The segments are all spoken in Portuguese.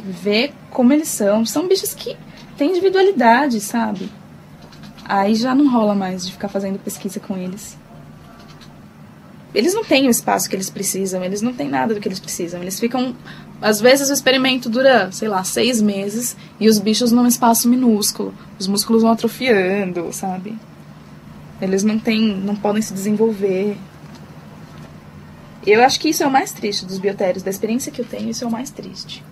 ver como eles são. São bichos que têm individualidade, sabe? Aí já não rola mais de ficar fazendo pesquisa com eles. Eles não têm o espaço que eles precisam, eles não têm nada do que eles precisam. Eles ficam... Às vezes o experimento dura, 6 meses, e os bichos num espaço minúsculo. Os músculos vão atrofiando, sabe? Eles não podem se desenvolver. Eu acho que isso é o mais triste dos biotérios. Da experiência que eu tenho, isso é o mais triste.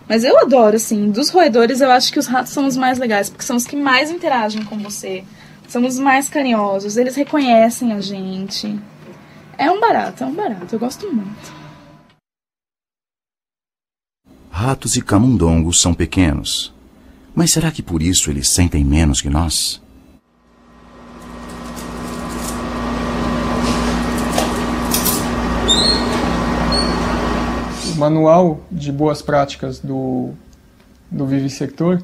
Mas eu adoro, assim, dos roedores eu acho que os ratos são os mais legais, porque são os que mais interagem com você. São os mais carinhosos, eles reconhecem a gente. É um barato, eu gosto muito. Ratos e camundongos são pequenos. Mas será que por isso eles sentem menos que nós? O manual de boas práticas do vivisector,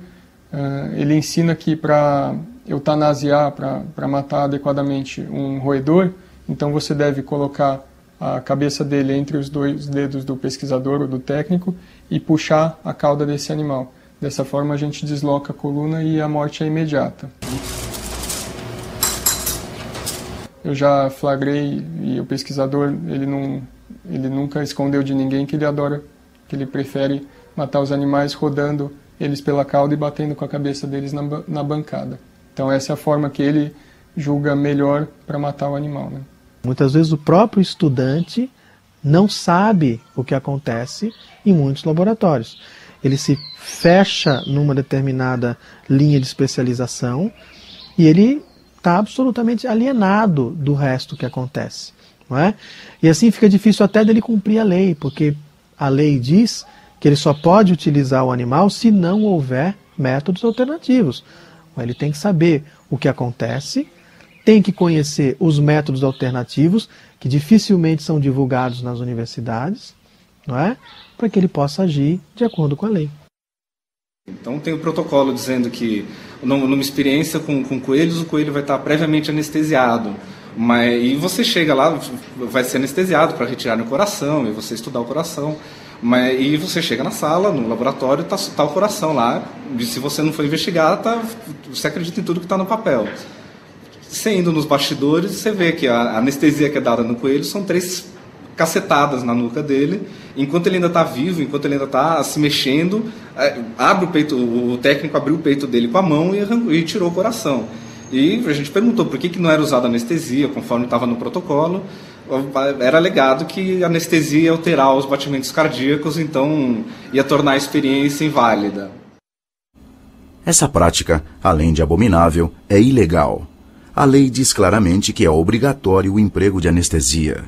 ele ensina que para eutanasiar, para matar adequadamente um roedor, então você deve colocar a cabeça dele entre os 2 dedos do pesquisador ou do técnico e puxar a cauda desse animal. Dessa forma a gente desloca a coluna e a morte é imediata. Eu já flagrei, e o pesquisador ele nunca escondeu de ninguém que ele prefere matar os animais rodando eles pela cauda e batendo com a cabeça deles na bancada. Então essa é a forma que ele julga melhor para matar o animal, né? Muitas vezes o próprio estudante não sabe o que acontece em muitos laboratórios. Ele se fecha numa determinada linha de especialização e ele está absolutamente alienado do resto que acontece, não é? E assim fica difícil até dele cumprir a lei, porque a lei diz que ele só pode utilizar o animal se não houver métodos alternativos. Ele tem que saber o que acontece, tem que conhecer os métodos alternativos, que dificilmente são divulgados nas universidades, não é? Para que ele possa agir de acordo com a lei. Então tem o protocolo dizendo que, numa experiência com coelhos, o coelho vai estar previamente anestesiado. E você chega lá, vai ser anestesiado para retirar o coração, e você estudar o coração. E você chega na sala, no laboratório, está o coração lá, e se você não for investigar, você acredita em tudo que está no papel. Você indo nos bastidores, você vê que a anestesia que é dada no coelho são 3 cacetadas na nuca dele, enquanto ele ainda está vivo, enquanto ele ainda está se mexendo, abre o peito, o técnico abriu o peito dele com a mão e tirou o coração. E a gente perguntou por que não era usada anestesia, conforme estava no protocolo. Era alegado que a anestesia ia alterar os batimentos cardíacos, então ia tornar a experiência inválida. Essa prática, além de abominável, é ilegal. A lei diz claramente que é obrigatório o emprego de anestesia.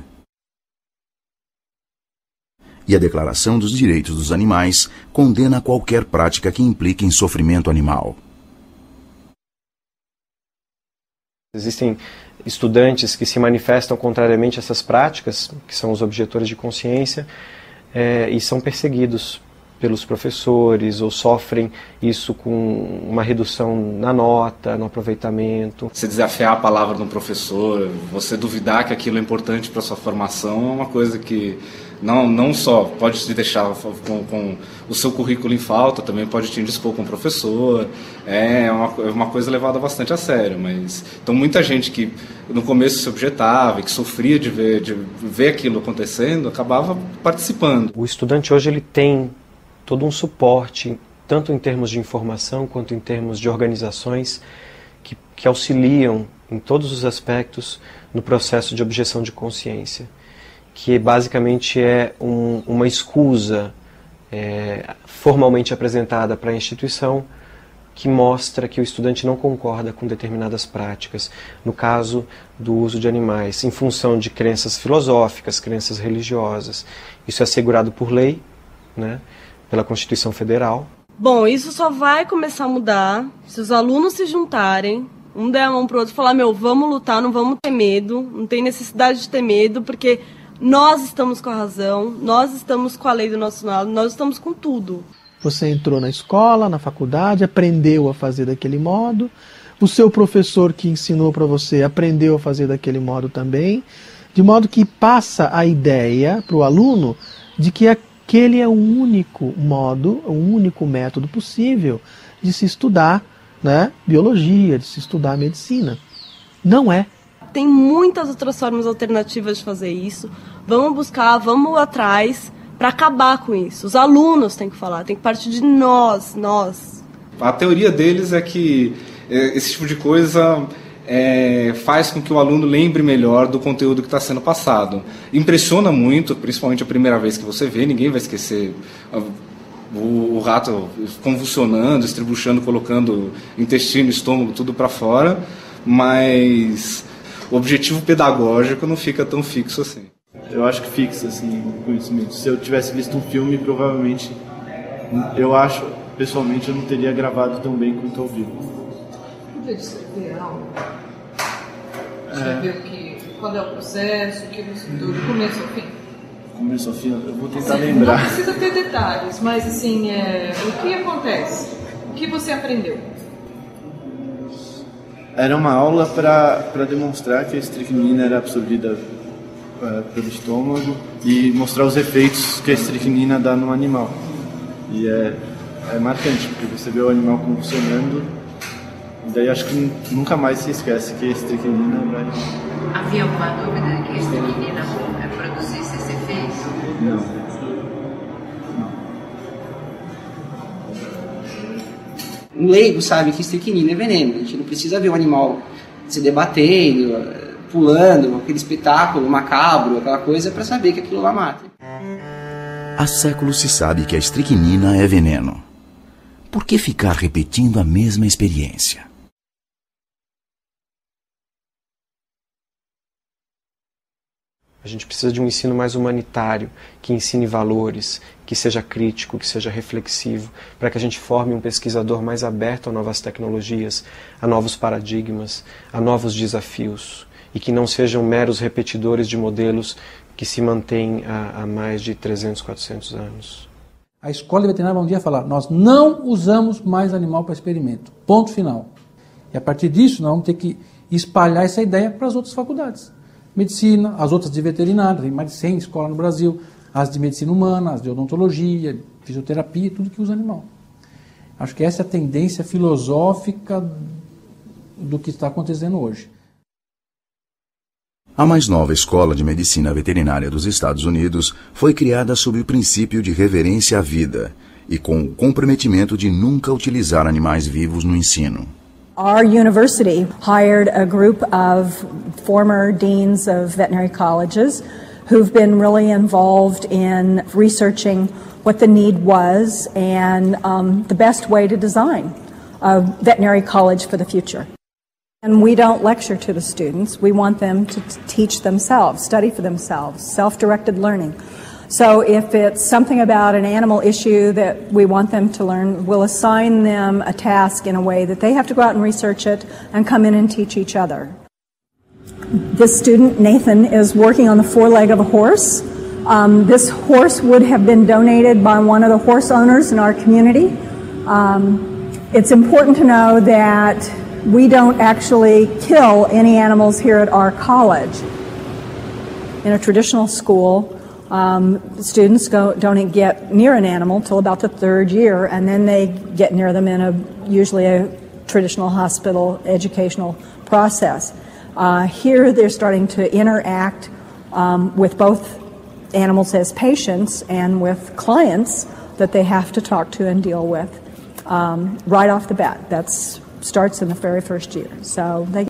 E a Declaração dos Direitos dos Animais condena qualquer prática que implique em sofrimento animal. Existem estudantes que se manifestam contrariamente a essas práticas, que são os objetores de consciência, e são perseguidos pelos professores ou sofrem isso com uma redução na nota, no aproveitamento. Você desafiar a palavra de um professor, você duvidar que aquilo é importante para a sua formação, é uma coisa que não só pode te deixar com o seu currículo em falta, também pode te indispor com o professor. É uma coisa levada bastante a sério. Então muita gente que no começo se objetava, que sofria de ver aquilo acontecendo, acabava participando. O estudante hoje ele tem todo um suporte, tanto em termos de informação quanto em termos de organizações que auxiliam em todos os aspectos no processo de objeção de consciência, que basicamente é uma escusa formalmente apresentada para a instituição que mostra que o estudante não concorda com determinadas práticas, no caso do uso de animais, em função de crenças filosóficas, crenças religiosas. Isso é assegurado por lei, né? Pela Constituição Federal. Bom, isso só vai começar a mudar se os alunos se juntarem, um der a mão pro outro e falar, vamos lutar, não vamos ter medo, não tem necessidade de ter medo, porque nós estamos com a razão, nós estamos com a lei do nosso lado, nós estamos com tudo. Você entrou na escola, na faculdade, aprendeu a fazer daquele modo, o seu professor que ensinou para você aprendeu a fazer daquele modo também, de modo que passa a ideia para o aluno de que que ele é o único modo, o único método possível de se estudar, né, biologia, de se estudar medicina. Não é. Tem muitas outras formas alternativas de fazer isso. Vamos buscar, vamos atrás para acabar com isso. Os alunos têm que falar, tem que partir de nós. A teoria deles é que esse tipo de coisa faz com que o aluno lembre melhor do conteúdo que está sendo passado. Impressiona muito, principalmente a primeira vez que você vê, ninguém vai esquecer o rato convulsionando, estribuchando, colocando intestino, estômago, tudo para fora, mas o objetivo pedagógico não fica tão fixo assim. Eu acho que fixa, assim, o conhecimento. Se eu tivesse visto um filme, provavelmente, eu acho, pessoalmente, eu não teria gravado tão bem quanto ao vivo. Podia descrever algo? Descrever qual é o processo, o que você do começo ao fim? Começo ao fim, eu vou tentar lembrar. Não precisa ter detalhes, mas assim, o que acontece? O que você aprendeu? Era uma aula para demonstrar que a estricnina era absorvida pelo estômago e mostrar os efeitos que a estricnina dá no animal. E é marcante, porque você vê o animal convulsionando, e daí acho que nunca mais se esquece que a estricnina vai... Havia alguma dúvida de que a estricnina produzisse esse efeito? Não. Um leigo sabe que estricnina é veneno. A gente não precisa ver o animal se debatendo, pulando, aquele espetáculo macabro, aquela coisa, para saber que aquilo lá mata. Há séculos se sabe que a estricnina é veneno. Por que ficar repetindo a mesma experiência? A gente precisa de um ensino mais humanitário, que ensine valores, que seja crítico, que seja reflexivo, para que a gente forme um pesquisador mais aberto a novas tecnologias, a novos paradigmas, a novos desafios, e que não sejam meros repetidores de modelos que se mantêm há mais de 300, 400 anos. A escola veterinária vai um dia falar, nós não usamos mais animal para experimento, ponto final. E a partir disso nós vamos ter que espalhar essa ideia para as outras faculdades. Medicina, as outras de veterinária, tem mais de 100 escolas no Brasil, as de medicina humana, as de odontologia, fisioterapia, tudo que usa animal. Acho que essa é a tendência filosófica do que está acontecendo hoje. A mais nova escola de medicina veterinária dos Estados Unidos foi criada sob o princípio de reverência à vida e com o comprometimento de nunca utilizar animais vivos no ensino. Our university hired a group of former deans of veterinary colleges who've been really involved in researching what the need was and the best way to design a veterinary college for the future. And we don't lecture to the students. We want them to teach themselves, study for themselves, self-directed learning. So if it's something about an animal issue that we want them to learn, we'll assign them a task in a way that they have to go out and research it and come in and teach each other. This student, Nathan, is working on the foreleg of a horse. This horse would have been donated by one of the horse owners in our community. It's important to know that we don't actually kill any animals here at our college. In a traditional school, students don't get near an animal till about the third year, and then they get near them in usually a traditional hospital educational process. Here they're starting to interact with both animals as patients and with clients that they have to talk to and deal with right off the bat. That starts in the very first year. So they